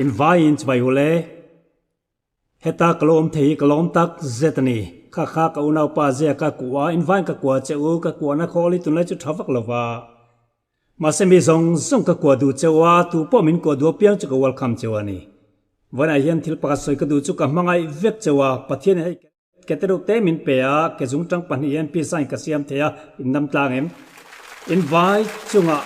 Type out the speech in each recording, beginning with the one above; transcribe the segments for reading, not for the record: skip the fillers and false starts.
in vai in vai hule heta kalom thei kalom tak zetani kha kha ka unau pa je ka kwa in vai ka kwa cheu ka kwa na kholi tun lai chu thawak lova ma se mi zong zong ka kwa du chewa tu po min ko du piang chu ka welcome chewani wana hian thil pa soi ka du chu ka mangai vek chewa pathian hai ketero te min pe a ke jung tang pan hian pi sai ka siam thea in nam tlang em in vai chunga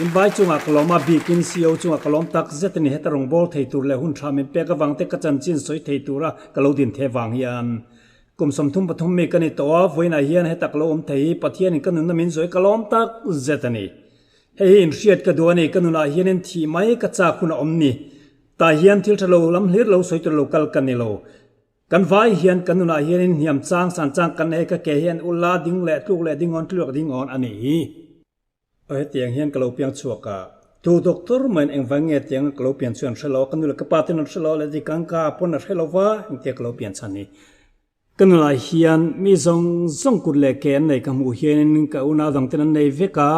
in vai chunga kaloma bikin sio chunga kalom tak zetani hetarong bol thei tur le hun thamin pe ka wangte ka chan chin soi thei tura kalodin the wang hian kum som thum pathum me kani towa voina hian hetak lom thei pathian kan na min zoi kalom tak zetani hei in riat ka duani kanuna hian en thi mai ka cha khuna omni ta hian thil thalo lam hlir lo soi tur lo kal kanilo kan vai hian kanuna hian in hiam chang san chang kan he ka ke hian ulla ding le tluk le ding on tluk ding on ani oi tiang hian kalo piang chuaka tu doctor man eng wange tiang kalo pian chuan thelo kanula ka patin thelo le di kangka pon na thelo wa eng te kalo pian chani kanula hian mi zong zong kut le ken nei ka mu hian ka una dang ten nei veka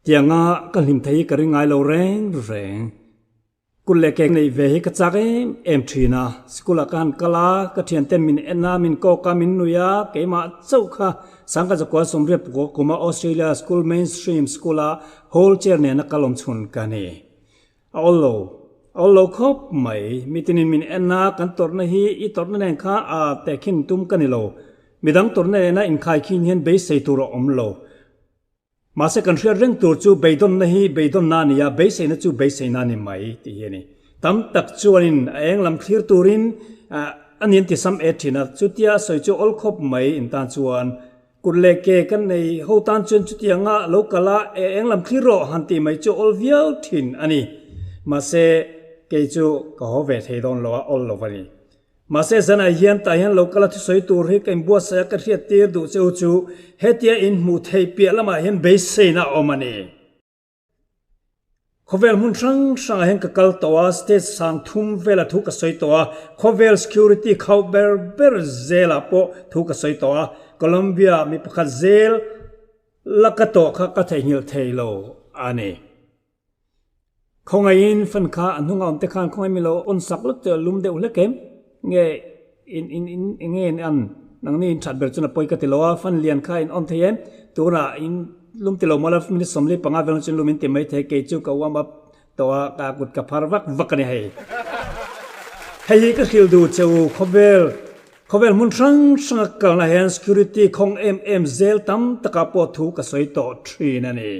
tianga ka lim thei ka ringai lo reng reng kul le keng nei ve ka chak em thina skula kan kala ka thian tem min enna min ko ka min nuya ke ma chau kha sangka jakwa somre ko kuma Australia school mainstream schoola whole chair ne na kalom chun kani allo khop mai mitin min enna kan torna hi I torna nen kha a tekhin tum kanilo midang torna na in khai khin hian be sei tur omlo mase kan share reng tur chu beidon na hi beidon na niya be sei na chu be sei na ni mai ti hiani tam tak chuanin eng lam thlir turin anin ti sam e thina chutia soi chu ol khop mai in tan chuan kurle ke kan nei ho tan chun chutianga lokala eng lam thlir ro hanti mai chu ol vial thin ani mase ke chu ka ho ve thei don lo ol lo wani mase zana hian ta hian lokala thi soi tur hi kan bua sa ka thia tir du chu chu hetia in mu thei pia lama hian be sei na omani khovel mun sang sang hen ka kal towa state sang thum vela thu ka soi towa khovel security khau ber zela po thu ka soi towa Colombia mi pakhat zel lakato kha ka thei hil thei lo ani khongain fan kha anhunga omte khan khongai mi lo on sak luk te lum de ule kem nge in an nang ni chat ber chuna poi ka ti lo fan lian kha in om theem tura in lum ti lo mala min somli panga vel chun lumin ti mai the ke chu ka wam up towa ka kut ka pharwak vakani hei ka khil du cheu khovel mun sang kal na hen security khong zel tam taka po thu ka soi to thin ani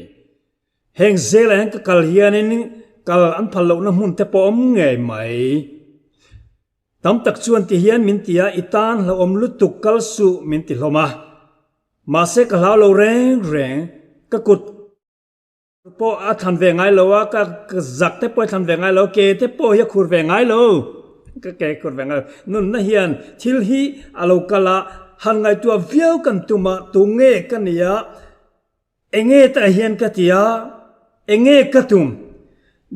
heng zel hen ka kal hianin kal an phalo na mun te po om nge mai tam tak chuan ti hian min tia itan lo om lutuk kal su min ti hloma ma se ka lo reng ka kut po a than ve ngai lo wa ka zak te po than ve ngai lo ke te po ya khur ve ngai lo ka ke khur ve ngai nun na hian thil hi alo kala han ngai tua viau kan tuma tu nge kania enge ta hian ka tia enge ka tum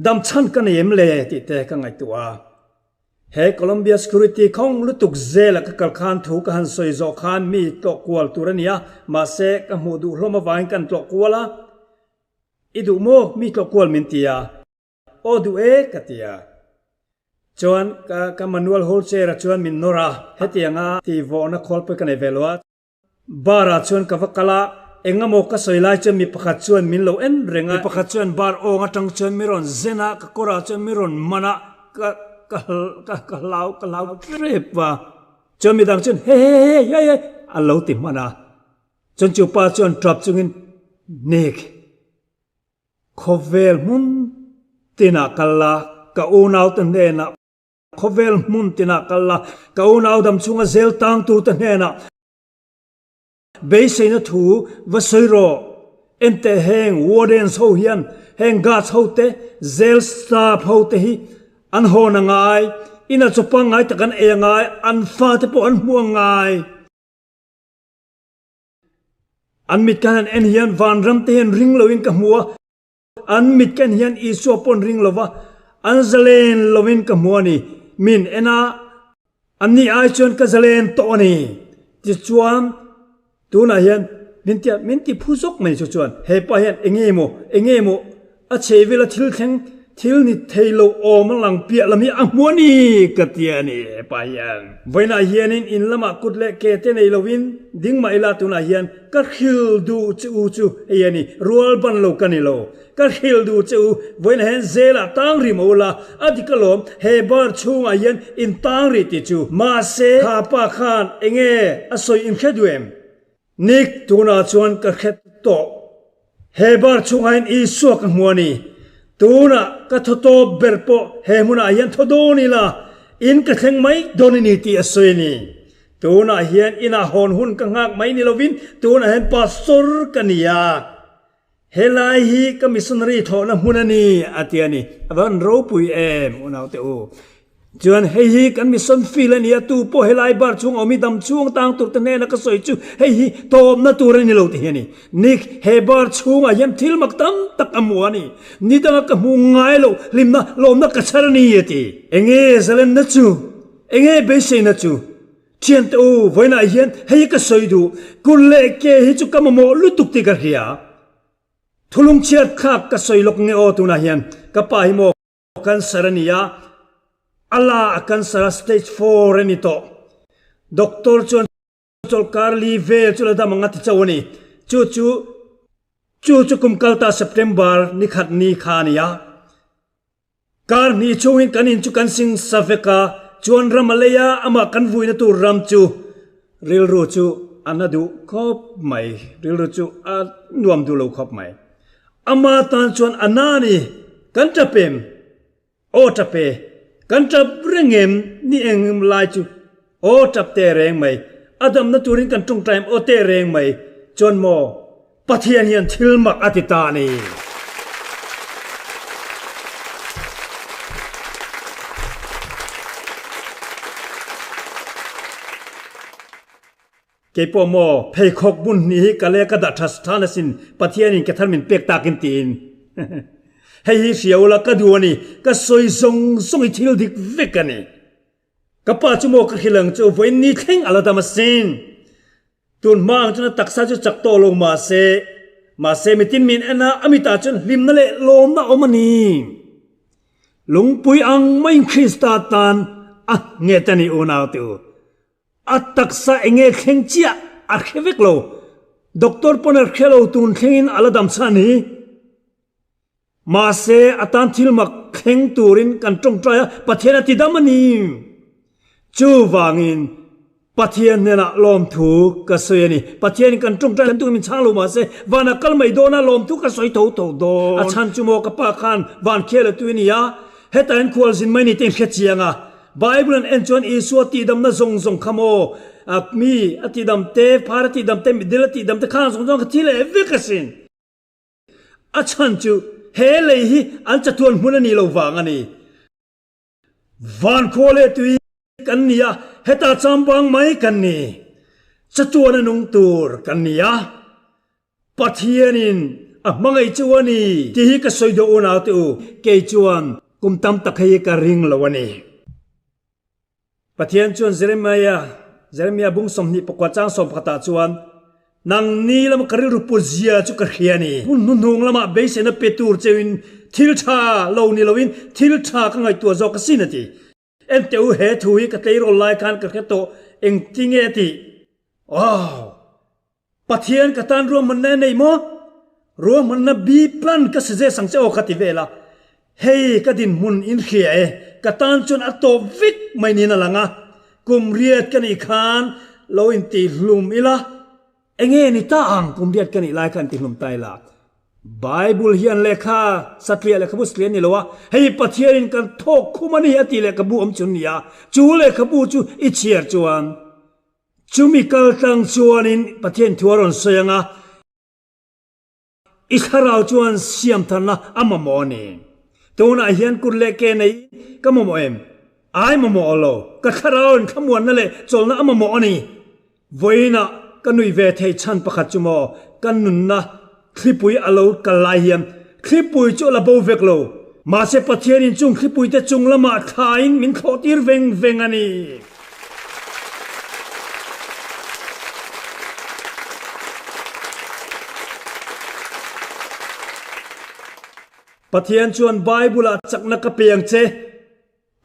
dam chan kan em le ti te ka ngai tua he Colombia security khong lutuk zela ka kal khan thu ka han soi zo khan mi to kwal turania ma se ka mu du hloma wain kan to kwala idu mo mi to kwal min tia o du e ka tia chuan ka manual wholesale chuan min nora hetianga ti vo na khol pe kan evelwa bara chuan ka vakala engamo ka soilai chuan mi pakhat chuan min lo en renga pakhat chuan bar ong atang chuan miron zena ka kora chuan miron mana ka lau trepa chuan mi dang chuan hey alo ti mana chuan chu pa chuan drop chungin nek khovel mun tina kala ka unau tan hena khovel mun tina kala ka unau dam chunga zel tang tu tan hena be sei na thu va soiro ente heng warden so hian heng ga chote zel staff ho te hi an ho na ngai ina chupa ngai takan e ngai an fa te po an hu ngai an mit kan en hian van ram te hen ring lo in ka mua an mit kan hian I so pon ring lova an zalen lovin ka mua ni min ena an ni ai chon ka zalen to ni ti chuan tu na hian มินติผู้ซกไม่ชวนเฮปะเห็นเองโมอาเชวิลทิลแข็งทิลนี่เทโลโอมันหลังเปียละมีอัมวนี่กะเตียนี่ปายันไว้นาเฮียนินอินละมากุดเลเกเตในลวินดิ้งมาอิลาตุนาเฮียนก็คิลดูจูเฮียนี่รัวบันโลกันนี่โลก็คิลดูจูไว้นาเห็นเซลาตังริโมลาอดิกลมเฮบาร์ชูอาเฮียนอินตังริติจูมาเซฮาปาคานเองอสอยอินเคดูเอ็มนิกตูนาชวนก็เคโตเฮบาร์ชูอาเฮียนอีสวกหัวนี่ตูน่ะก็ทโตเบรโปเฮมุนาเฮียนทโดนี่ล่ะอินก็แข็งไหมโดนนี่ตีอสวยนี่ตูน่ะเฮียนอินาฮอนหุ่นกังหักไหมนี่เราวินตูน่ะเห็นปัสสรกันนี่ยาเฮลายฮีก็มิสนรีทอนะมุนานี่อาทิตย์นี้วันรูปุยอุณาเตโอจวนเฮีกันมิสนฟิลนี่ตูโปเฮลายบาร์ช่วงเอามีดำช่วงต่างตุรเนนักสวยจูเฮีโตมนาตูเรนี่เราเทียนี่นิกเฮบาร์ช่วงอายันทิลมักตั้มตักอมัวนี่นี่ตั้งกับมุงไงเราลิมนะลมนักกระชารนี่ยตีเองเซเลนนัจูเองเบสเซนัจูเทียนเตโอไว้นาเฮียนเฮีก็สวยดูกุเลเกฮิจุกามโมลุตุกติกะเฮียทุลุงเชียดขักกสวยลกเงโอตุนาเฮียนกับปาฮิโมกันสารนียาAllah akan sara stage 4 ini to doktor cuan colkar live cula da mangat cawani cucu kumkal ta September ni khat ni khania kar ni chuin kanin chukan sing saveka cuan ramalaya ama kan vuina tu ramchu ril ru chu anadu khop mai ril ru chu a nuam du lo khop mai ama tan cuan anani kan tapem o tape kan tap rengem ni engem lai chu o tap te reng mai adam na turin kan tung time o te reng mai chon mo pathian hian thil mak atita ni ke po mo phei khok bun ni ka le ka da thas thana sin pathian in ke than min pek takin tinให้เสียวละก็ดูนี่ก็สวยส่งอีทิลดิกเวกันนี่ก็ป้าจุโมก็ขิลังจะวันนี้แข่งอะไรตามมาสินตุนมางจนตักซาจะจักโตลงมาเซมิตินมินอันน่ะอมิตาจนลิมนั่นแหละลมน่ะอมันนี่หลงปุยอังไม่คริสตาตันอ่ะเงี้ยตันนี่โอนาวติวอ่ะตักซาเงี้ยแข่งเจียอ่ะแค่เวกโลด็อกเตอร์ปนร์เคโลตุนแข่งอะไรตามซานี่มาเซอตันทิลมักเข่งตูรินกันตรงใจปะเทียนติดามันนี่จูวางินปะเทียนเนี่ยนะลมถูกกระสวยนี่ปะเทียนกันตรงใจกันตัวมันช่างลงมาเซวานักลไม่โดนนะลมถูกกระสวยโตโดอาชันจูโมกับปาคันวานเคลตัวนี่ยาเฮตันควอลซินไม่นี่เต็มเขียเจียงอ่ะไบเบิลเอ็นจวนอีสวติดำนะซงขโมมีอติดำเตพาร์ติดำเตมิเดลติดำเตข้างซงกที่เลวกสินอาชันจูเฮเลยฮีอันจะทวนหุ่นนี่เราวางอันนี้วันโคเลตุยกันนี่ยเฮตาจำบังไม่กันนี่จะจวนนุ่งตูร์กันนี่ยปัทเฮียนินมังไอจวนนี่ที่ฮีก็สวยดูอุณาตูเกยจวนกุมตำตะเคียกริงละวันนี้ปัทเฮียนจวนเจเรมียาบุ้งสมนิปกวาจังสมพัตตาจวนนางนี่ละมันกระริรุปเจียจุกระเขียนี่พุ่นนุ่งละมาเบสเนเปตูร์เจวินทิลชาโลนี่ละวินทิลชาข้างไอตัวจอกสินติเอ็นเตอเฮทุยกเตยโรไลคันกระเขโตเอ็งจิงเอติว้าวปัทเทียนกตันรวมมันแน่ในมอรวมมันนบีพลันก็เสจสังเจ้าคติเวลาเฮ้กดินมุนอินเขียกตันจนอัตโตวิกไม่นี่นั่นละงะกุมเรียดกันอีกคานโลอินตีลุมอีละเองนี่ตาอังกุมเดียดกันอีหลายกันติดลมไตละไบเบิลเฮียนเลขาสัตว์เลี้ยเลขาบุสเลียนนี่ละวะให้ปัทเทียนกันทอกคุมันนี่อติเลขาบุอมจุนยาจูเลขาบุจูอิเชียร์จวนจูมิกัลตังจวนินปัทเทียนทัวรอนเสียงอ่ะอิขาราวจวนเสียมทันนะอามาโมนี่ตัวน่ะเฮียนกุลเลเกนี่ก็มาโมเอ็มไอ้มาโมอโลก็ขาราวขมวนนั่นแหละจนนะอามาโมนี่วันน่ะกันนุยเวทให้ฉันประคัตจุโมกันนุนนะคลิปุยอโลกันลายเฮียมคลิปุยจุลาบูเวกโลมาเสปเทียนินจุงคลิปุยแต่จุงละมาขายมินโคติร์เวงอันนี้ ปะเทียนชวนไบเบิลจักนักเปียงเจ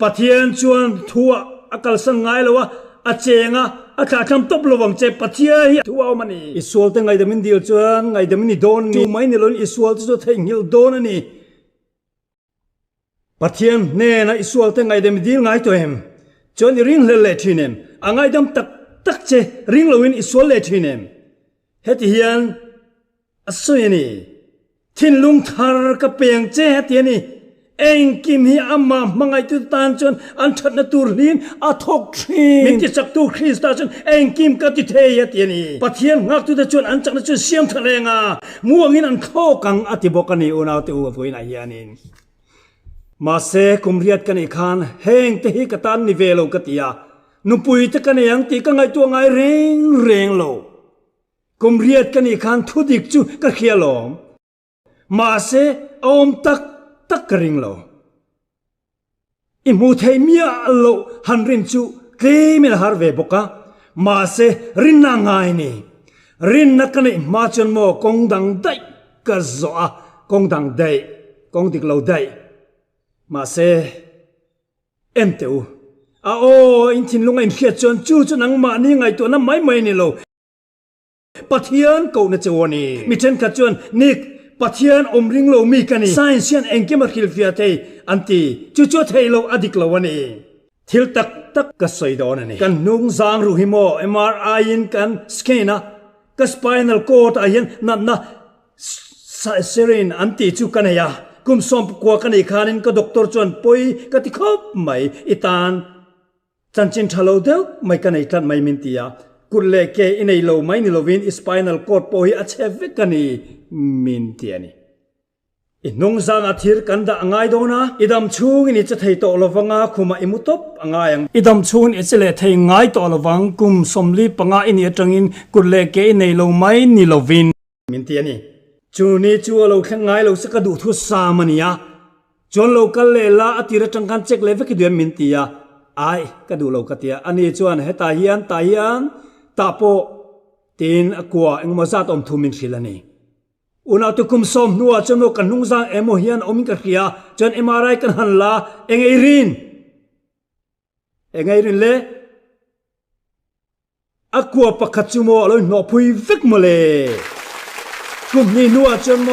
ปะเทียนชวนทัวอักลสังไงแล้ววะอาเจงะอาขาคำตบระวังเจปะเทียนทัวเอามันนี่อิสวลตั้งไงเดมินเดียวชวนไงเดมินนี่โดนจูไม่นี่ล้นอิสวลจะเทงฮิลโดนนี่ปะเทียนเน่นะอิสวลตั้งไงเดมินดีไงตัวเองจนริงเล่ทีเนมอ่างไงดำตักเจริงลวินอิสวลเล่ทีเนมเฮติยันอสุยนี่ทินลุงทาร์กับเปียงเจเฮติยันนี่เองกิมฮีอามามังไงตุตานจนอันทัดนตูรลินอาทกทรีมิติจักตูคริสตาจนเองกิมกับติเทียติยันนี่ปะเทียนงักตุตจนอันจักนจนเสียมทะเลงามัวงินอันเข้ากังอติบกันนี่อุณาติอุฟุยนายานินมาเซคุมเรียดกันอีกครั้งเฮงเตหิกตันนิเวโลกติยานุปุยตะกันยังตีกันไงตัวไงเร่งโลกุมเรียดกันอีกครั้งทุดิกจูก็เขียลมมาเซอมตักกริงโลอิมูเทมียโลฮันรินจูเกมิลฮาร์เวบกะมาเซรินนางไงนี่รินนักนี่มาจนโมกงดังได้กะโซะกงดังได้กงดิกโลได้มาเซเอ็มเตวโอ้อินทินลุงไอ้เขียดจนนังมานี่ไงตัวนั้นไม่นี่โลปะเทียนกูนะจวนี่มิเช่นขจวนนิกปะเทียนอมริงโลมีกันนี่ไซน์เซียนเองเกมาคิลฟิอาเตอันตีจู่เทโลอดิกโลวันนี้ทิลตักก็สวยดอนนี่กันนุ่งจางรูฮิโมMRIอินกันสแกนก็สไปนัลโคดอายันนั่นเซรินอันตีจู่กันเฮียกุมสมกัวกันอีกครั้งก็ด็อกเตอร์จวนป่วยก็ที่เขาไม่อิตานจันจินทะเลาเดียวไม่กันอีกท่านไม่มินตียากุเลเกอินไอโลไม่นิโลวินสไปนัลโคดป่วยอาเชฟกันนี่มินตียนี่อินงจางอาทิตย์กันด่างไงโดนะอิดำชูงินจะเทโตโลวังอาคุมาอิมุตบอ่างยังอิดำชูงินจะเลเทงไงโตโลวังกุมสมลีปังอาอินยจังอินกุเลเกอินไอโลไม่นิโลวินมินตียนี่จูนี่จูเราแค่ไงเราสักดูทุสามันยาจนเราคัลเลล่าอติระจังกันเช็คเลเวกเดือนมินตียาไอ้ก็ดูเราคัตยาอันนี้จวนเฮตาฮิอันตาโปตีนอกัวเอ็งมาซาตอมทุมินชิลานีอุณาตุคุมสมนัวจนเรากันนุ่งจางเอโมฮิอันอมินกักยาจนเอ็มอะไรกันหันลาเอ็งไอรินเลอกัวปักขัดจูโมเลยหนอพุยวิกมาเลยกุมนี่นัวจนโม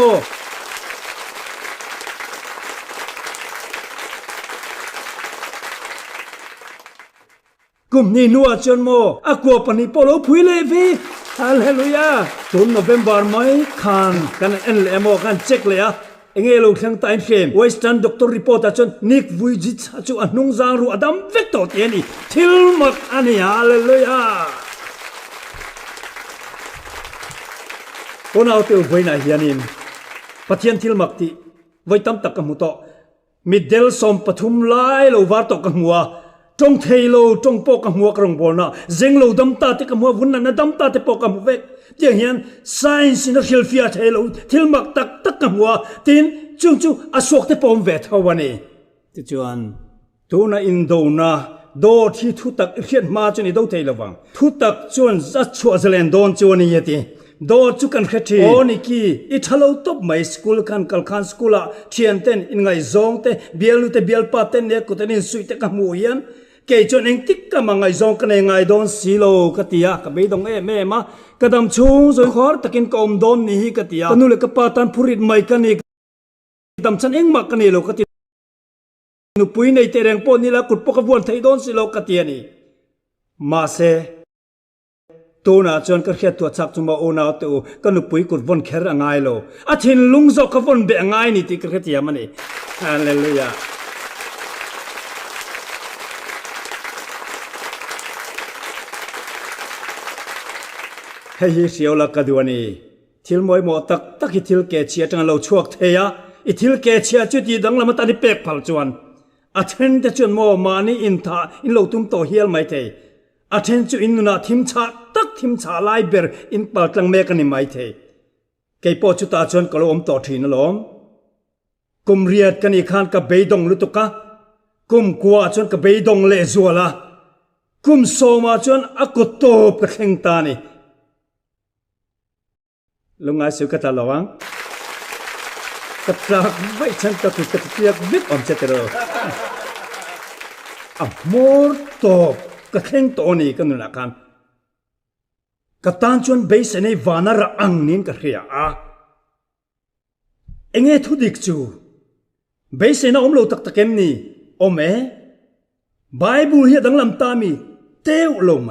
กุมนี่นัวจนโมอกัวปนิโปโลพุยเลวีฮาเลลูยาตุนโนเวมบาร์ไม่คันกันเอ็นเลโมกันเช็คเลยอะเอ็งเอลูขังตายเฟมเวสตันด็อกเตอร์รีพอร์ตจนนิกวุยจิตจูอันนุ่งจางรูอดัมเวกโตเตียนี่ทิลมักอันนี้ฮาเลลูยาคนเอาเตียวไว้นะเฮียนินปะเทียนทิลมักติไว้ตั้มตักกันมุโตมิเดลสมปฐุมไล่โลวาร์ตกันหัวจงเทโลจงปอกกันหัวกรงบอลนะเจงโลดัมตาติกันหัววุ่นนั่นดัมตาติปอกกันหัวเวกเดี๋ยวเฮียนไซน์สินะคิลฟิอาเทโลทิลมักตักกันหัวตินจูอสวกติปอมเวทเอาวันนี้ติจวนตัวน่ะอินโดนะโดที่ทุตักเขียนมาจนอีโดเทโลวังทุตักจวนจัดชัวเซเลนโดนจวนนี่ยติโดจุกันแค่ที่โอ้นี่กี้อิทาโลตบไม่สกูลกันกัลคันสกูลเทียนเต้นอินไงซองเต้เบียลุเต้เบียลปาเต้นเนี่ยกูเต้นสุยเต้กับมูยันเกยจนเองติกกับมังไงซองกันเองไงโดนสีโลกติยากับไม่ต้องแม่มากระดำชูจนขอตะกินกอมโดนนี่กติยาตนุเลกปาตันพูริดไม่กันนี่ดำฉันเองมักกันนี่โลกตินุปุยในเตรงปนนี่ละกุดปกวนไทยโดนสีโลกติยานี่มาเซตัวน่ะจนก็แค่ตัวจักจุมาโอนาตัวก็นุปุยกุดวนแค่ง่ายโลอาทินลุงจอกก็วนเบง่ายนี่ที่ก็แค่ที่มันนี่ฮาเลลูยาให้เสียวละกดวนี่ทิลมวยหมอตักฮิทิลเกชียจังเราชวกเทียอิทิลเกชียจุดยีดังละมันตัดเป็กพัลจวนอาทินจะจนโมมานี่อินทาอินเราตุ้มโตเฮียลไม่เทอาทินจุอินนุนาทิมชาทิมชาไลเบอร์อินปาร์ตังเมกันนี่ไม่เทเกยปอจุตาชนก็ลมต่อทีนลมกุมเรียดกันอีกขันกับเบยดงลุตุกะกุมกัวชนกับเบยดงเลจัวละกุมโซมาชนอกุตโตบกับเข่งตานี่ลุงไงสุกตาลวัง กระจากไม่ฉันก็คือกระเทียบวิบอมเจตระมอร์ตบกระเข่งตัวนี้กันนะกันกระตานชวนเบสในวานาระอังนินกระเฮียเองทุดิกจูเบสในอมโลตักตะเกมนี่อมไบเบิลเฮียดังลำตามีเต้วลงไหม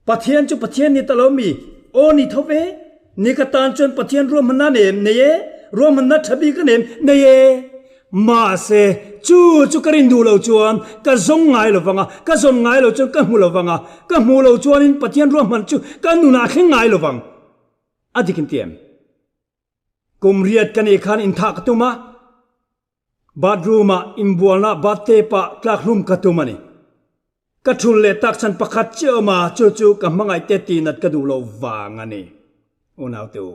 ปะเทียนจูปะเทียนนี่ตลอมีโอนี่ทว่านี่กระตานชวนปะเทียนรวมมันนั่นเองเนี่ยรวมมันนัดทบีกันเองเนี่ยมาเสจูกระดินดูเราจวนก็ซงไงเราฟังก็ซงไงเราจวนก็มูเราฟังก็มูเราจวนอินปะเทียนรวมมันจูก็นูนาเข่งไงเราฟังอดีตกินเตียมกุมเรียดกันอีกขันอินทักตุมาบาดรูมาอิมบัวนาบาดเตปะกลากลุ่มกัตุมานี่ก็ทุลเลตักฉันประคัดเจอมาจูกับมังไอเตตีนัดก็ดูเราฟังอันนี้โอ้นาวตัว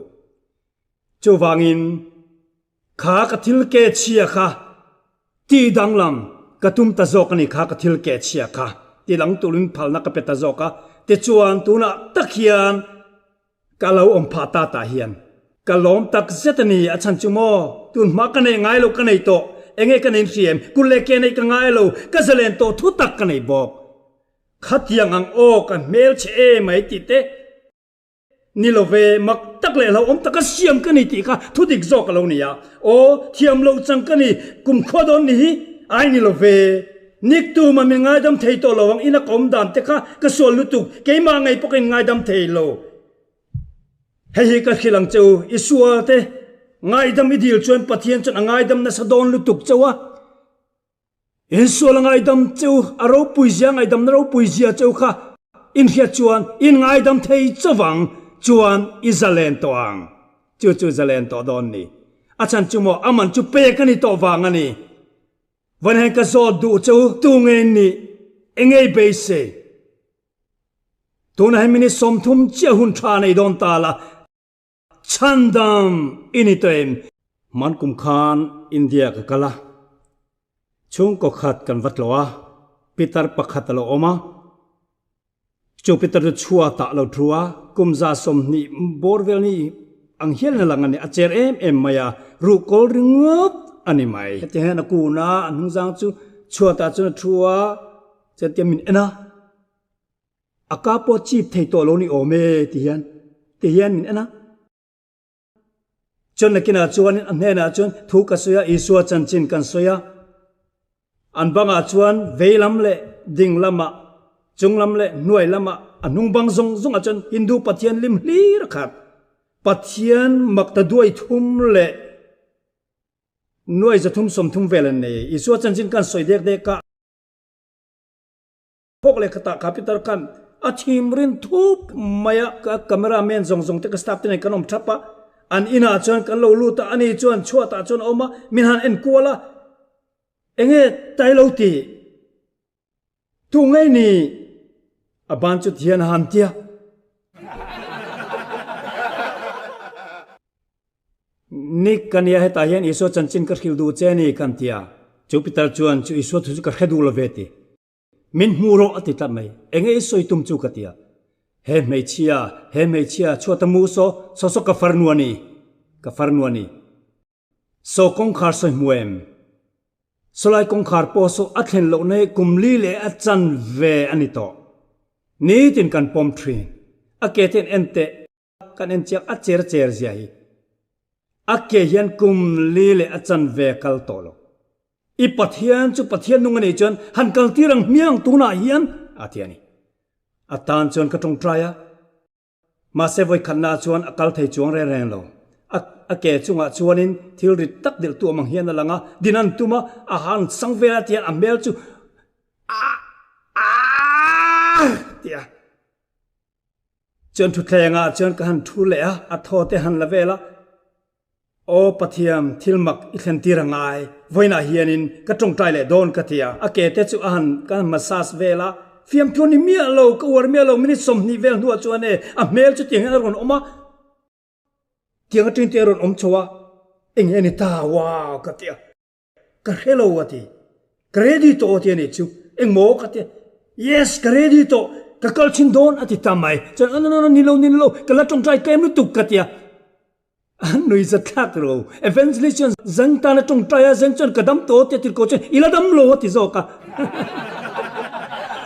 จูฟังอินขากระทิลเกเชียค่ะที่ดังลำกระตุ้มตะโจกันนี่ขากระทิลเกเชียค่ะที่หลังตุลินพัลนักเป็ดตะโจกะที่จวนตัวน่ะตักเฮียนกะเราอมพาตาตาเฮียนกะล้อมตักเซตนีอาชันจุโมตุนมากันในไงเรากันในโตเองกันในเสียมกุเลเกในกันไงเราก็เสลนโตทุตักกันในบอกขัดยังอังโอกันเมลเชไม่ติเตนี่เราเวมักตักเลยเราอมตักเสียมกันนี่ตีค่ะทุดิกจอกเราเนี่ยโอ้เทียมเราจังกันนี่กุมขวดอนนี่ไอ้นี่เราเวนิกตูมันมีไงดำเทยโตเราวังอินักอมดำเตค่ะก็ส่วนลุตุกเกี่ยมาไงพวกไงดำเทยเราให้กันขี้หลังเจ้าอิสวาเตไงดำอิดิลชวนปะเทียนจนไงดำนัสดอนลุตุกเจ้าวะอิสวาไงดำเจ้าอารมณ์ปุยเสียไงดำเราปุยเสียเจ้าค่ะอินเฮียชวนอินไงดำเทยเจ้าวังจวนอิสราเอลตัวอังจูอิสราเอลตัวดอนนี่อาจารย์จูโมอามันจูเปกันนี่ตัววังอันนี้วันแห่งกระโดดดูจูตัวเงินนี่เองไงเบสตัวนั้นมินิสมทุมเจ้าหุ่นชาในดอนตาละชันดำอินิตัวเองมันกุมขานอินเดียกับกะละช่วงก็ขัดกันวัดลัวปีตาร์ปักขัดละออกมาจูปีตาร์ชัวตะเราทัวกุมซาสมนี่บอร์เวลนี่อังเฮลนั่นละงันนี่อาเจรมายารูกอลริงบอันนี้ไม่แต่เห็นนักกูนะอันหุ่นจังจูชัวตาจูทัวจะเตมินเอ็นะอากาปอจีบไทยตัวเรานี่โอเมตีเฮียนมินเอ็นะจนนักกินอาจวนอันเฮน่าจนทุกข์สวยอิสวาจันจินกันสวยอันบางอาจวนเวลัมเล่ดิ่งลำมะจงลำเล่หน่วยลำมะอันนุ่งบางซงอาจวนฮินดูปัทยันลิมลีรักขัดปัทยันมักตะด้วยทุ่มเล่หน่วยจะทุ่มสมทุ่มเวลันเนอิสวาจันจินกันสวยเด็กๆกะพวกเล็กตาคาพิตาร์กันอาทิมรินทุบมายะกับเมราแมนซงเตกสตาร์ตินกันอมทับปะอันอินาจวนกันเราลูตาอันนี้จวนชัวตาจวนออกมามินหันเอ็นกัวละเองไตเราตีตุงไงนี่อบานจุดเทียนหันเตียนิกกันยาให้ตาเห็นอิสวจันจินกัดขิลดูเจนี่กันเตียจูปิตาจวนจูอิสวทุจุกัดเขดูละเวติมินมูโรอติตาไม่เองอิสวยตุมจูกัดเตียเฮไม่เชียชัวตมูโซกัฟาร์นัวนีโซคงคาร์สอยมวยมสลายคงคาร์โปโซอัดเห็นโลเนกุมลีเลอัดจันเวอันนี้โตนี่ตินกันปอมทรีอเกตินเอ็นเตกันเอ็นเจียอัดเจอเจียฮีอเกยันกุมลีเลอัดจันเวกัลโตโลอีปัทยันจุปัทยันนุ่งนี่จนหันกัลตีรังเมียงตูน่าเฮียนอาทิยานีอาตานจวนกระทงทรายมาเซวอยขันนาจวนอากาศไทยจวงแรงๆเราอเกจงอาจวนินที่ริตักเดลตัวมังเฮียนนั่นละงะดินันตุมาอาหารสังเวลาที่อันเบลจูเตียจนทุกแรงจนกันทุเละอัทโทเตหันละเวลาโอปะเทียมทิลมักอิขันตีรังไงไว้นาเฮียนินกระทงใจเลยโดนกะเทียอเกเตจูอาหารกันมาซาสเวลาฟิมทุนนี่เมียเราก็ว่าเมียเราไม่ได้สมนิเวลหัวจวนเน่เมลจะเตียงอะไรกันออกมาเตียงจริงเตียงรอนชัวเอ็งเอ็นตาว้าวกะเตียกระเฮโลวะทีกระดิโตเตียนี่จูเอ็งโมกะเตีย yes กระดิโตกะกัลชินโดนอติตามไหมจนนั่นนี่เรากะละจงใจเต็มรู้ตุกกะเตีย nuôi rất khác rồi evangelist dân ta là trong trai dân chân cả đám tổ thì có chuyện ila đám lô thì do cả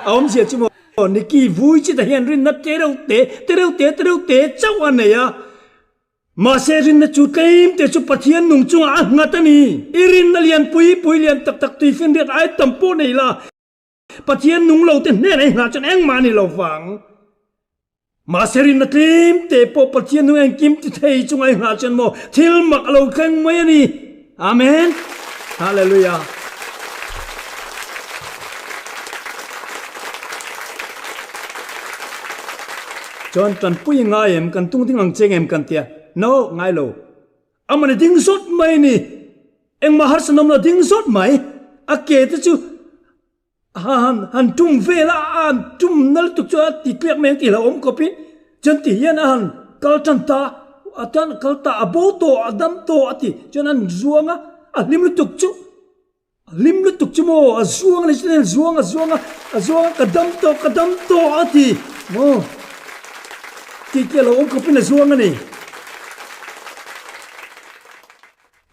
ông gì chứ mà niki vui chứ tại hiện rin nó té đâu té cháu anh này à mà xe rin nó chút cái té chút phát hiện nung chung à ngắt ni irin nó liền pui liền tak tùy phiên điện ai tầm po này là phát hiện nung lâu tên này ngắt cho anh mà này lâu vàng mà sẽ rin tim te po pathian nu anh kim ti thei chung ai ngã chân mo thil mak lo khang mai ni amen hallelujah John tan pui ngai em kan tung ting ang cheng em kan tia no ngai lo amane ding sot mai ni eng ma har sanom na ding sot mai a ke te chu han tum vela an tum nal tuk cho ti klek meng ti la om kopi chen ti hian an kal tan ta atan kal ta aboto adam to ati chen an zuanga a lim lu tuk chu mo a zuanga le chen zuanga kadam to ati mo ti ke la om kopi na zuanga ni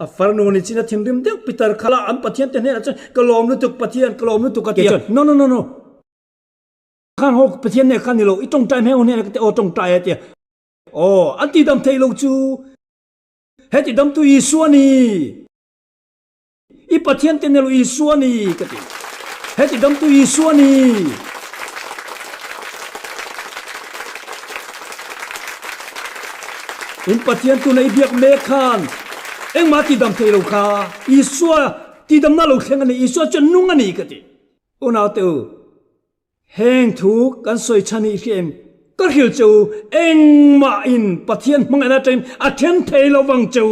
a farno ni china thimrim deu pitar khala an pathian te ne cha kalom lu tuk pathian kalom lu tuk atia no khang ho pathian ne khan ni lo itong tai me ne te o tong tai atia o anti dam thei lo chu heti dam tu isuani I pathian te ne lo isuani kati heti dam tu isuani in pathian tu nei biak me khan eng ma ti dam thei lo kha isua ti dam na lo khleng ani isua chen nung ani kati una te heng thu kan soi chani kem ka hil chu eng ma in pathian mang ana train a then thei lo wang chu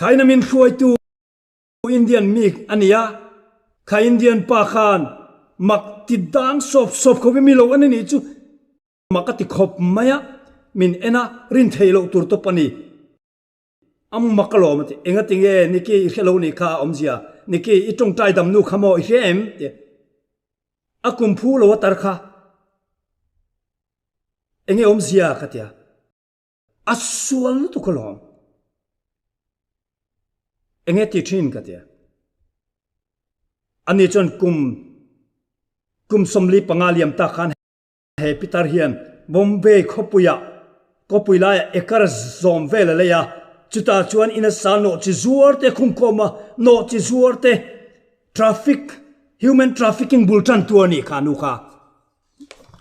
khaina min khuai tu Indian mik ania khai Indian pa khan mak ti dang sop ko mi lo ani ni chu makati khop maya min ena rin thelo tur to pani am makalo mate enga tinge niki khelo ni kha omzia niki itong tai dam nu khamo hem te akum phu lo tar kha enge omzia khatia aswal tu kolom enge ti thin katia ani chon kum somli pangaliam ta khan he pitar hian Bombay Kopui la ekar zom vela le ya chuta chuan ina sa no chi zuar te khum koma no chi zuar te human trafficking bultan tuani khanu kha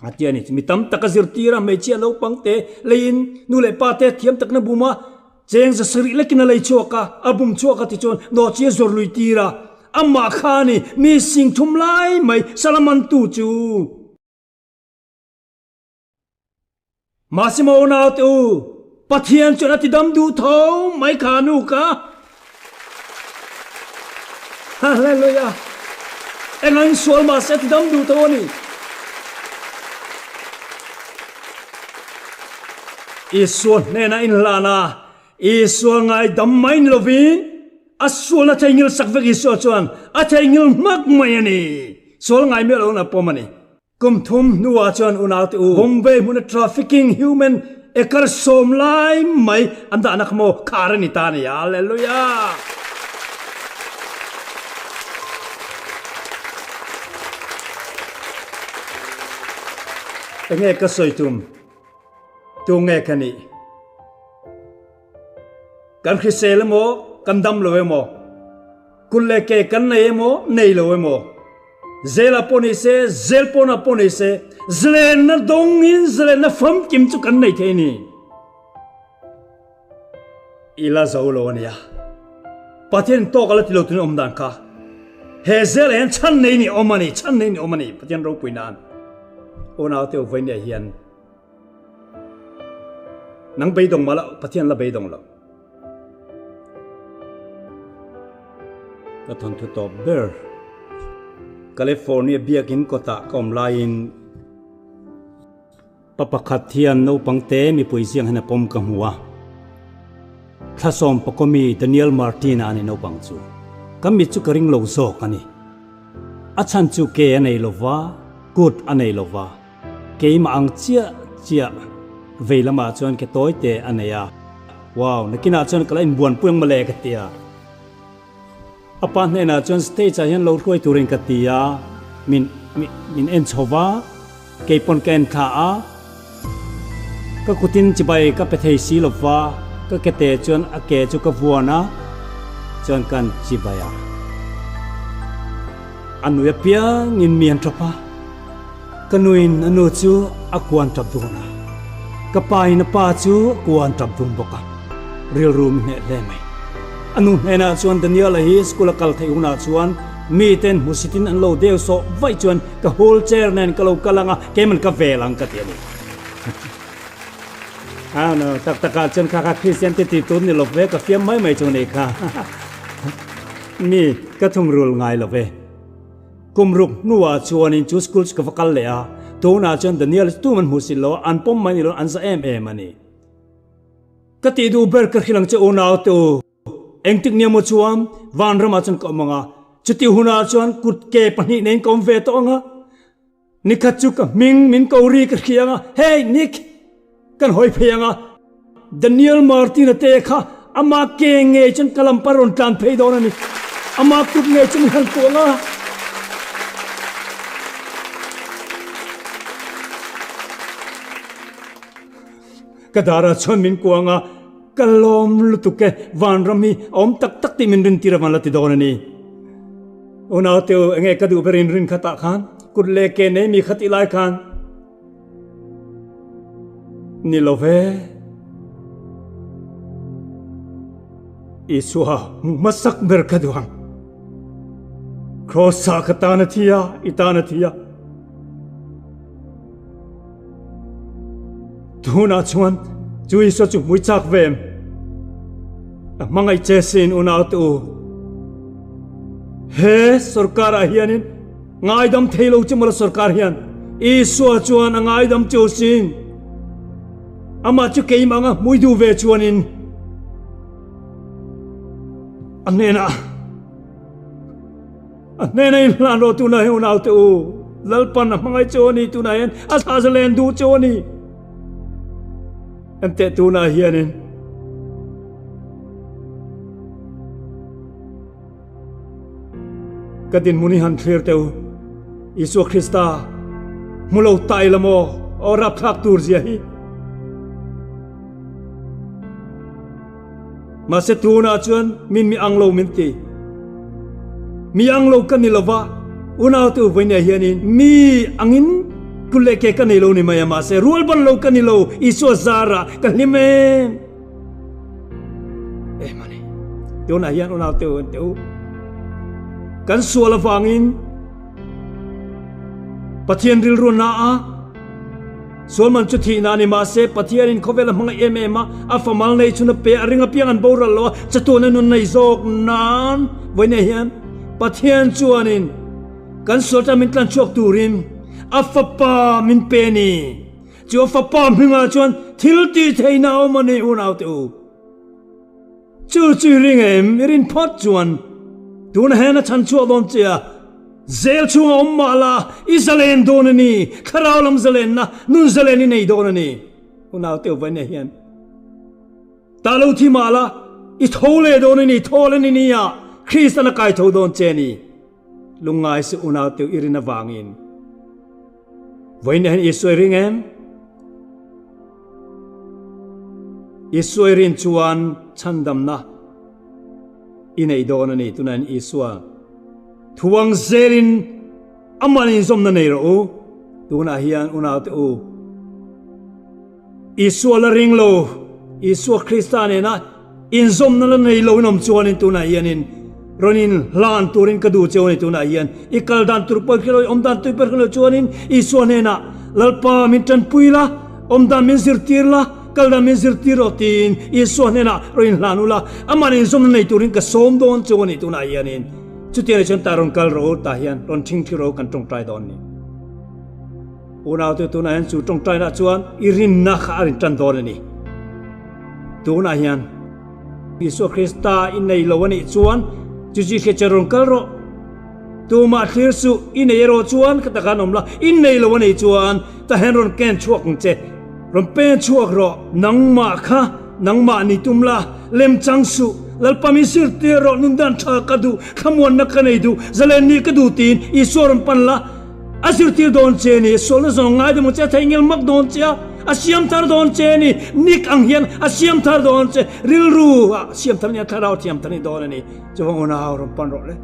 atiani mitam takazir tira me chia lo pangte lein nu le pa te thiam tak na buma cheng za sri lekina le choka abum choka ti chon no chi zor lui tira amma khani mi sing thum lai mai salaman tu chu Masimo na tu pathian chona ti dam du tho mai khanu ka hallelujah engan sol ma se ti dam du tho ni isuan nena in lana isuan ngai dam mai lovin asuan na thengil sakvek isu chuan a thengil mak mai ani sol ngai me lo na pomani kum thum nuwa chuan unauti u Bombay mun trafficking human ekar som lai mai anda anak mo kharani ta ni hallelujah enge ka soitum tu nge kani kan khisel mo kan dam lo mo kulle ke kan nei mo nei lo mo zela poni se zel pona poni se zlen na dongin zlen na fam kim chu kan nei the ni ila zaulo ania pathian to kala tilo tun omdan ka he zel en chan nei ni omani pathian ro puinan ona te voin ya hian nang beidong mala pathian la beidong lo ka thon thu to ber California biakin kota kom lain papakhathian no pangte mi puisiang hena pom ka huwa thasom pakomi Daniel Martina ani no pangchu kami chu karing lo zo kani achan chu ke anei lova good anei lova ke ma ang chia về làm mà chuan cái tối tệ anh này à wow nó kia nào chuan cái anh buồn puông mà lệ cái tia apan Hnena chuan stage cha hian lo khuai turin cái tia min en chova cái pon ken kha a cái kutin chibai cái pethei si lova cái kete chuan ake chu cái vuana chuan kan chibaya anu ya pia ngin mian tropa kanuin anu chu akuan trap duna kapai na pa chu kuan trap dun boka real room ne le mai anu Hnena chuan Daniel hi school kal thei una chuan mi ten musitin an lo deu so vai chuan ka whole chair nen ka lo kalanga kemen ka velang ka tiani no tak chuan kha Christian ti tun ni lo ve ka fiam mai chu nei kha mi ka thum rul ngai lo ve kumruk nuwa chuan in chu school ka vakal le a to na chuan Daniel tu man musilo an pom mani lo an sa ani ka ti du ber ka khilang che ona to eng tik niam mo chuam van rama chuan ko manga chuti huna chuan kut ke pani nen kom ve to nga nikhat chu ka min ko ri ka khianga hey nik kan hoi pheyanga Daniel Martin te kha ama ke nge chen kalam paron tan phei do na ni ama kut nge chen han ko nga kadara chon min ko nga kalom lutuke van rami om tak ti min rin tira man lati do na ni ona te nge ka du berin rin khata khan kut le ke ne mi khati lai khan ni love iswa masak ber kaduang krosa katana thia itana thia tuna chuan chui so chu mui chak vem mangai chesin una tu he sarkar hianin ngai dam theilo chumala sarkar hian iswa chuan angai dam chosin ama chu keimanga muidu ve chuanin Hnena in lano tuna una tu lalpan mangai choni tuna hen asazalen du choni ante tuna hianin kadin muni han thlir teu Isu Krista mulo tai lamo orap thak tur zia hi mase tuna chuan min mi anglo min ti mi anglo kan lova una tu voine hianin mi angin kule ke kan lo ni maya mase rual ban lo kan lo Isu zara kan lime mani tuna hian una tu kan suala wangin pathian ril ru na a solman chu thi na ni ma se pathian in khovel hmanga em a afamal nei chuna pe aringa piang an boral lo chatuna nun nei zok nan voine hian pathian chuanin kan solta min tlan chok turin afapa min pe ni chu afapa minga chuan thilti theina omani unau tu chu ring em rin phot chuan tun hena chan chu don chia zel chunga ommala isalen donani kharawlam zalen na nun zaleni nei donani unaw teu vai ne hian talo thi mala I thole donani tholani niya Kristana kai tho don cheni lungai se unaw teu irina wangin vai ne Isoi ring em Isoi rin chuan chandam na inei donani tunan Iswa thuang zerin amani zomna nei ro tuna hian una tu Iswa la ring lo Iswa Kristane na in zomna la nei lo nom chuan tuna hianin ronin lan turin kadu chewni tuna hian ikal dan tur pa kilo omdan tu per kilo chuanin Iswa ne na lalpa mintan puila omdan min zirtirla kalda min zirtirotin Iswa ne na roin lanula amani zomna nei turin ka som don chuani tuna hianin chutian chon taron kal ro ta hian ron thing thiro kan tong trai don ni unaw tu tuna hian chu tong trai na chuan irin na kha arin tan don ni tuna hian Isu Krista in nei lowani chuan chu chi khe charon kal ro tu ma thlir su in nei ro chuan ka ta kanom la in nei lowani chuan ta hen ron ken chuak che รำเป็นชั่วรอนังมาค่ะนังมานี่ตุมลาเล่มจังสุลัลปามิสิรเตรอนุนดันชากระดูขมวนนักกันไอดูจะเล่นนี่กระดูตีนอิสวรมปันละอาศิรตีโดนเจนี่โซลสงง่ายเดมันจะทายเงลมักโดนเจ้าอาเซียมทาร์โดนเจนี่นิกอังเฮียนอาเซียมทาร์โดนเจริลรูอาเซียมทาร์เนี่ยทาราเทียมทาร์นี่โดนนี่จะว่าอุณาหรมปันรอเลย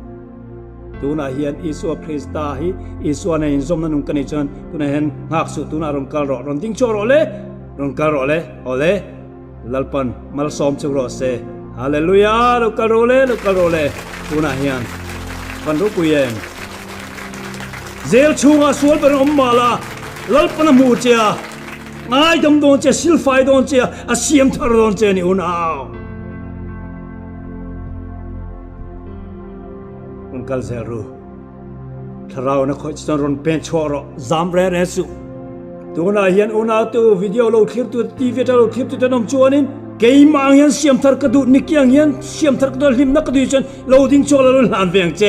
ตัวน่าเฮียนอิสวคริสตาฮีอิสวในอินซอมนันุกันนี่จันตัวน่าเห็นหักสุดตัวน่ารมกัลรอรมติ้งโชรอเลยรมกัลรอเลยโอเลยลัลปันมาลซอมเชรอเซฮาเลลูยาลูกาโรเลตัวน่าเฮียนปันรุกุยเองเซลชูงาสวลเป็นอมมาลาลัลปันมูเจียง่ายดำโดนเจสิลไฟโดนเจอาเซียมทาร์โดนเจนี่อุณาอุนกัลเซรูถ้าเรานะคอยจะรอนเป็นชัวร์จำเรนสุตัวน่าเห็นอุณาตัววิดีโอเราคลิปตัวทีวีเราคลิปตัวน้ำชวนินเกย์มังเห็นเสียมทาร์กระดูนิกยังเห็นเสียมทาร์กระดูลิมนักกระดูจนเราดิ้งชัวร์เราหลานเวียงเจ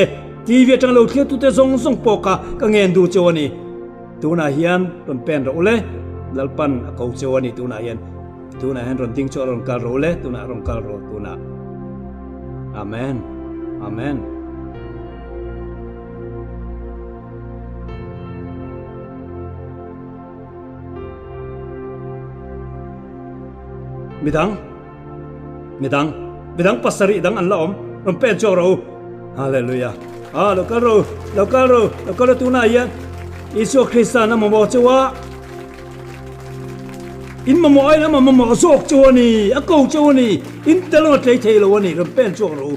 ทีวีจังเราคลิปตัวเตะส่งปอกะก็เงินดูชัวนี่ตัวน่าเห็นรอนเป็นเราเลยลัลปันเขาเจวนี่ตัวน่าเห็นรอนดิ้งชัวร์รอนกัลโรเลยตัวน่ารอนกัลโรตัวน่าอาเมนอาเมนมิดังปัสสริดังอันละอมมันเป็นโจเราฮาเลลูยาเราก็รู้ตัวน่าเย็นอิสุคริสต์นะมันบอกเจ้าว่าอินมันบอกไอ้นะมันบอกโศกเจ้านี่กูเจ้านี่อินเตลน์เทลวันนี้มันเป็นโจเรา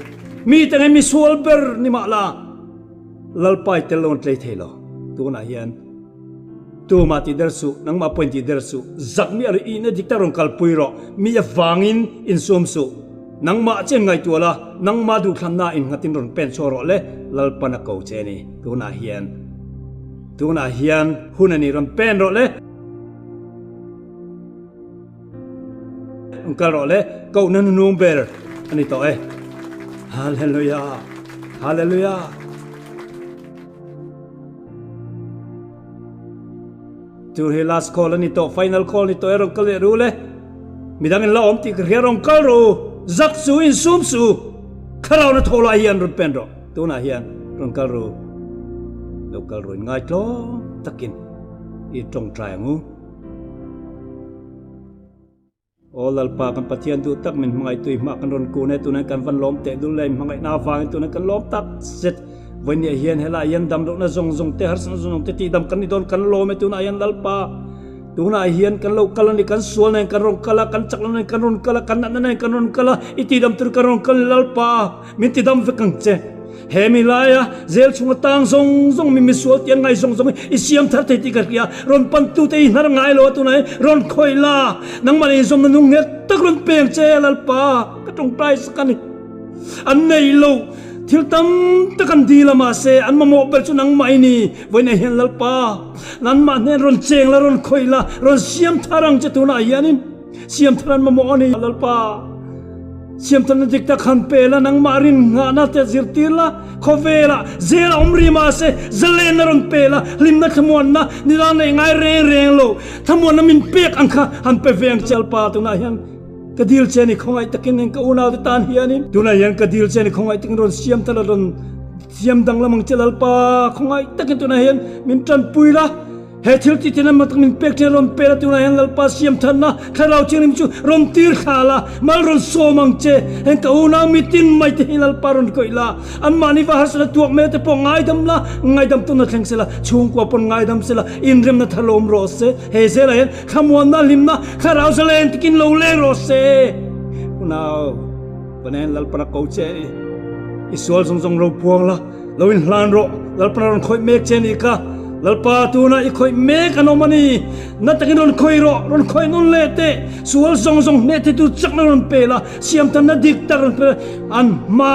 มีแต่ไงมีสวลเบอร์นี่มาละลัลไปเตลน์เทลตัวน่าเย็นตัวมาติดเดอร์สุนังมาเป็นติดเดอร์สุจักมีอะไรอินดิกตารงคัลปุยรอมีฟังอินสมสุนังมาเจนไงตัวละนังมาดูขันนาอินหัตินรอนเป็นโชรอเลยลัลปนักเกาเจนี่ตัวน่าเฮียนหุ่นนี่รอนเป็นรอเลยอุงกาลรอเลยเกานันนูเบอร์อันนี้ต่อฮาเลลูยาจูเฮลัสคอลนี่โตไฟนอลคอลนี่โตรองกัลรู้เลยมีดังละอมติกเรียรองกัลรู้จักสูอินซุมสูข้าเราเนี่ยโทรายเฮียนรุนเป็นรอตัวน่าเฮียนรองกัลรู้แล้วกัลรู้ง่ายจ้อตะกินอีตรงใจงูโอลัลปากันปะเทียนดูตักมันง่ายตุยมากันรอนกูเนี่ยตัวนั้นกันวันล้อมเตะดูเลยง่ายน่าฟังตัวนั้นกันล้อมตักเสร็จวันนี้เฮียนเฮล่าเฮียนดำดอกน่ะซงเตะหาร์ซงเตะตีดำกันนี่โดนกันโลไม่ตัวน่ะเฮียนลัลปาตัวน่ะเฮียนกันโลกัลนี่กันสวนนี่กันรองกัลกันจักรนี่กันรองกัลกันนั่นนี่กันรองกัลอีตีดำตัวกันรองกัลลัลปามิตีดำเวกังเจเฮมิลายะเซลชงตางซงมีสวดยังไงซงอิเซียมทัดติกันเกียรอนปันตุเตยนารงไงโลตัวไหนรอนคอยลานังมันอิซอมนุ่งเงตักรอนเปียงเจลัลปากระตรงปลายสกันนี่อันไหนโลทิลตัมตะกันดีละมาเซอันมาโมเปิลจุนังไม่นี่วันนี้เห็นลัลปานั้นมาเนี่ยรอนเจงละรอนคอยละรอนเสียมทารังจะตัวไหนยันินเสียมทารันมาโมนี่ลัลปาเสียมทันดิกตะขันเปล่านังมารินงานาเตจิรติละขเวละเซลอมรีมาเซเซเลนรอนเปล่าลิมนักขมวนนะนี่ร้านไงเรงโลขมวนนะมินเปียกอังคาหันไปเวียงเจลปาตัวไหนยันกระดิลเจนี่คงไอ้ตะกินเองก็อุณาติตานเฮียนี่ตัวไหนยันกระดิลเจนี่คงไอ้ตะกินรอนเสียมทะเลรอนเสียมดังละมังเจลปาคงไอ้ตะกินตัวไหนยันมินจันปุยละเฮทิลติเทนัมมัตมินเปกเทรอนเปรตุนายันลัลปาเซียมทันนะข้าเราเชื่อนิมจูรอนตีร์ขาละมาลรอนโซมังเจเห็นกับอุณามิตินไม่เทหิลัลปารอนก็อีละอันมานิวาฮัสละตัวเมตปองไงดำละไงดำตุนัดแข่งเสละช่วงกว่าปนไงดำเสละอินเรมนัทลมโรเซเฮเซละเห็นขมวนน่าลิมนะข้าเราเสละเห็นติกินโลเลโรเซอุณาปนัยลัลปานักเอาเจอิสวลทรงเราพวงละเราอินลานโรลัลปารอนคอยเมกเจนี่ค่ะลัลปาตูน่ะอีคอยเมฆอนอมานีนัดตะกินรอนคอยรอรอนคอยนนเลเตสวลซงเนติตุจักนรอนเปล่าเสียมทันนัดดิกตารอนเปอันมา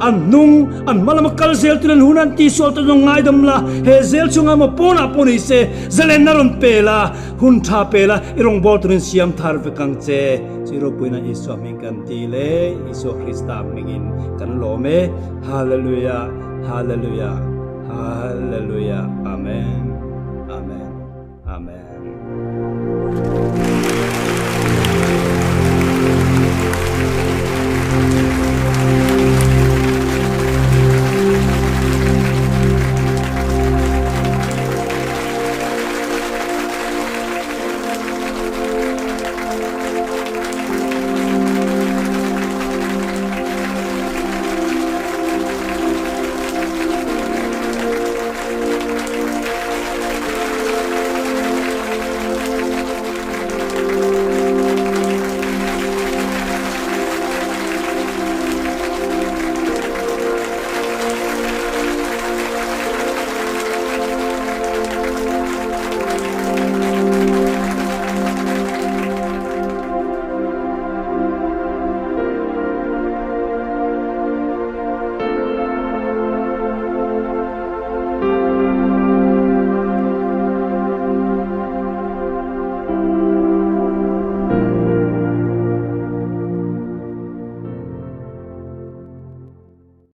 อันนุ่งอันมาละมักกัลเซลตุนันหุนันตีสวลตุนงไงดำละเฮเซลชุงอามาปนอิเซเซเลนนรอนเปล่าหุนทาเปล่าอีรองบอลตุนเสียมทาร์เวกังเจจิโรปุยนะอิสวามิกันตีเลอิสวคริสตามิกินกันโลเมฮาเลลูยาฮาเลลูยาHallelujah. Amen. Amen. Amen.